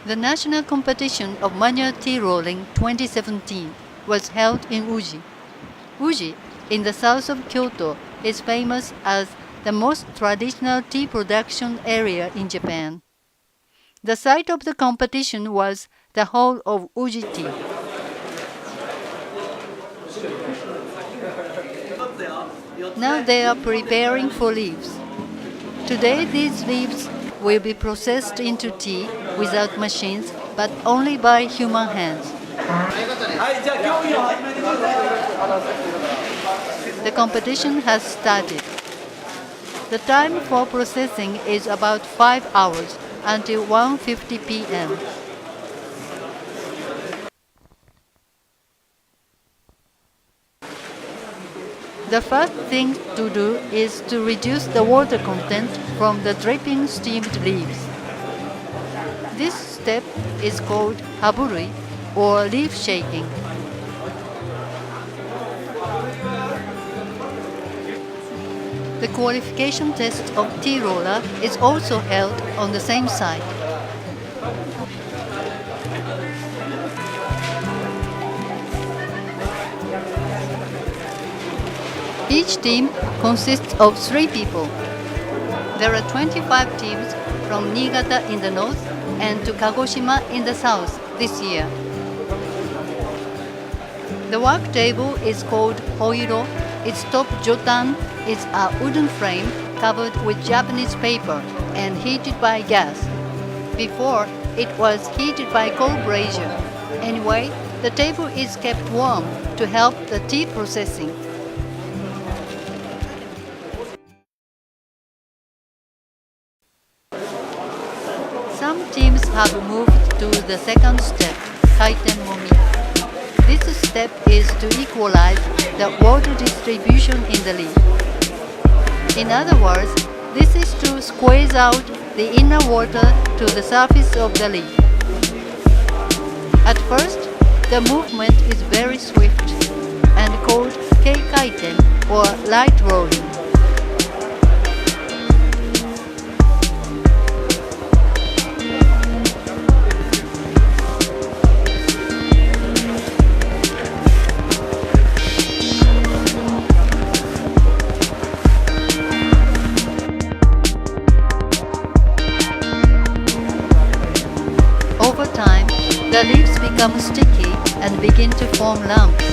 The national competition of manual tea rolling 2017 was held in Uji. Uji, in the south of Kyoto, is famous as the most traditional tea production area in Japan. The site of the competition was the hall of Uji Tea. Now they are preparing for leaves. Today these leaves will be processed into tea without machines but only by human hands. The competition has started. The time for processing is about 5 hours until 1:50 p.m. The first thing to do is to reduce the water content from the dripping steamed leaves. This step is called haburui or leaf shaking. The qualification test of tea roller is also held on the same site. Each team consists of 3 people. There are 25 teams from Niigata in the north and to Kagoshima in the south this year. The work table is called hoiro. Its top jotan is a wooden frame covered with Japanese paper and heated by gas. Before, it was heated by coal brazier. Anyway, the table is kept warm to help the tea processing. Some teams have moved to the second step, kaiten momi. This step is to equalize the water distribution in the leaf. In other words, this is to squeeze out the inner water to the surface of the leaf. At first, the movement is very swift and called keikaiten or light rolling. Over time, the leaves become sticky and begin to form lumps,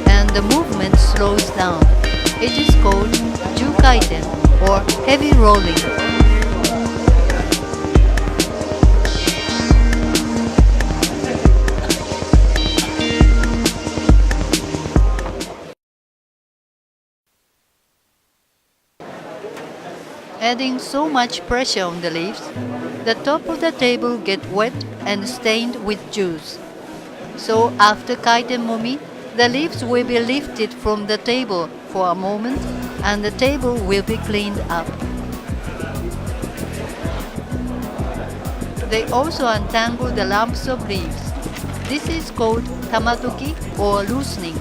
and the movement slows down. It is called jukaiten or heavy rolling. Adding so much pressure on the leaves, the top of the table gets wet and stained with juice. So after kaiten momi, the leaves will be lifted from the table for a moment and the table will be cleaned up. They also untangle the lumps of leaves. This is called tamatoki or loosening.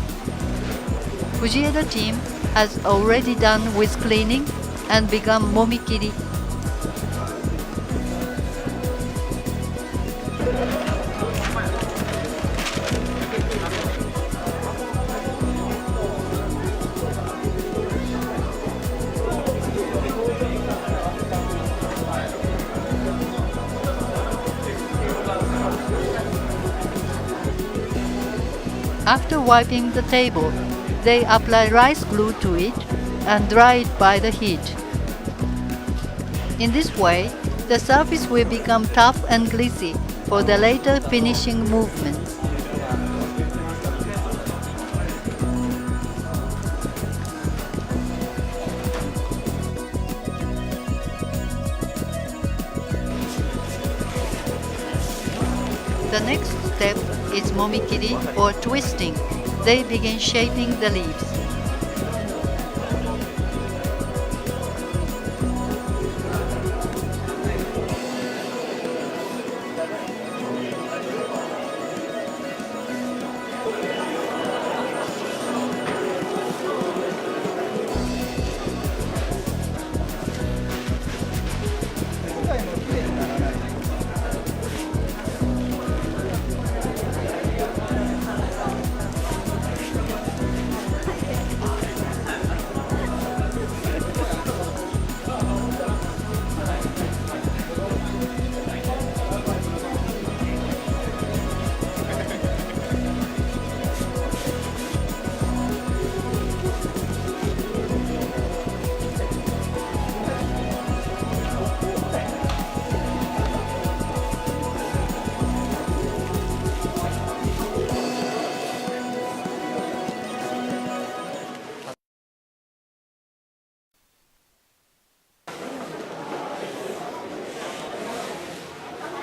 Fujieda team has already done with cleaning and begun momikiri. After wiping the table, they apply rice glue to it and dry it by the heat. In this way, the surface will become tough and greasy for the later finishing movements. The next step is momikiri or twisting. They begin shaping the leaves.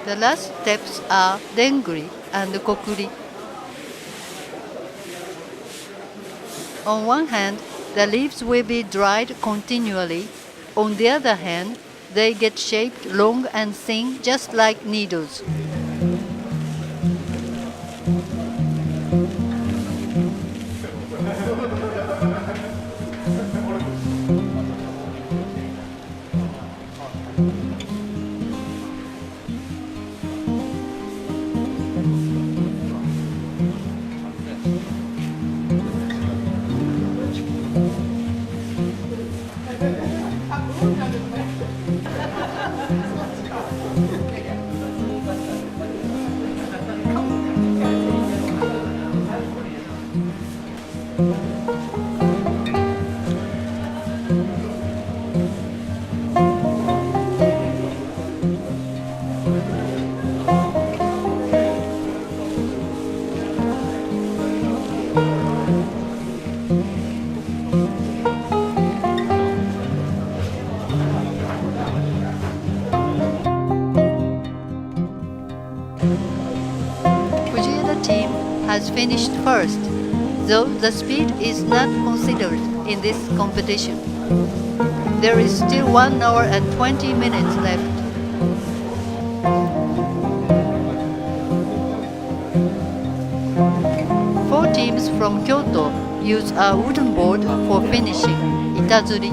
The last steps are dengri and kokuri. On one hand, the leaves will be dried continually. On the other hand, they get shaped long and thin just like needles. Has finished first, though the speed is not considered in this competition. There is still 1 hour and 20 minutes left. Four teams from Kyoto use a wooden board for finishing, itazuri.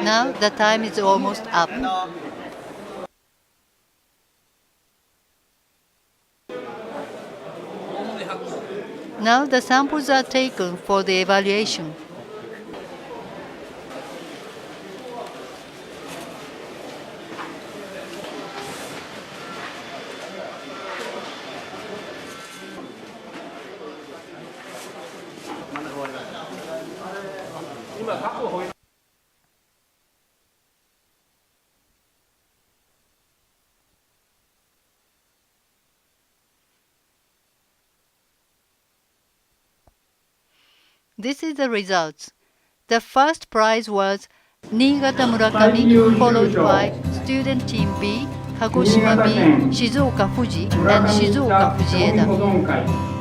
Now the time is almost up. Now the samples are taken for the evaluation. This is the results. The first prize was Niigata Murakami, followed by Student Team B, Kagoshima B, Shizuoka Fuji, and Shizuoka Fujieda.